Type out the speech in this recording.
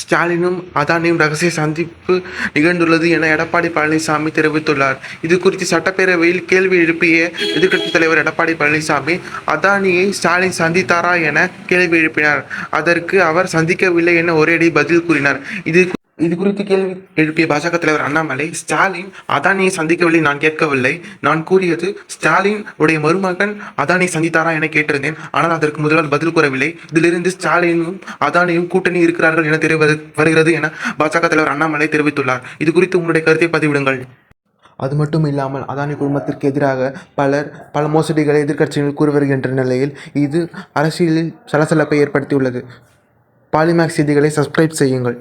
ஸ்டாலினும் அதானியும் ரகசிய சந்திப்பு நிகழ்ந்துள்ளது என எடப்பாடி பழனிசாமி தெரிவித்துள்ளார். இது குறித்து சட்டப்பேரவையில் கேள்வி எழுப்பிய எதிர்க்கட்சித் தலைவர் எடப்பாடி பழனிசாமி, அதானியை ஸ்டாலின் சந்தித்தாரா என கேள்வி எழுப்பினார். அதற்கு அவர் சந்திக்கவில்லை என ஒரேடி பதில் கூறினார். இது குறித்து கேள்வி எழுப்பிய பாஜக தலைவர் அண்ணாமலை, ஸ்டாலின் அதானியை சந்திக்கவில்லை, நான் கேட்கவில்லை. நான் கூறியது ஸ்டாலின் உடைய மருமகன் அதானியை சந்தித்தாரா என கேட்டிருந்தேன். ஆனால் அதற்கு முதல்வர் பதில் கூறவில்லை. இதிலிருந்து ஸ்டாலினும் அதானியும் கூட்டணி இருக்கிறார்கள் என தெரிய வருகிறது என பாஜக தலைவர் அண்ணாமலை தெரிவித்துள்ளார். இது குறித்து உங்களுடைய கருத்தை பதிவிடுங்கள். அது மட்டும் இல்லாமல் அதானி குழுமத்திற்கு எதிராக பல மோசடிகளை எதிர்க்கட்சிகள் கூறி வருகின்ற நிலையில் இது அரசியலில் சலசலப்பை ஏற்படுத்தியுள்ளது. பாலிமேக்ஸ் செய்திகளை சப்ஸ்கிரைப் செய்யுங்கள்.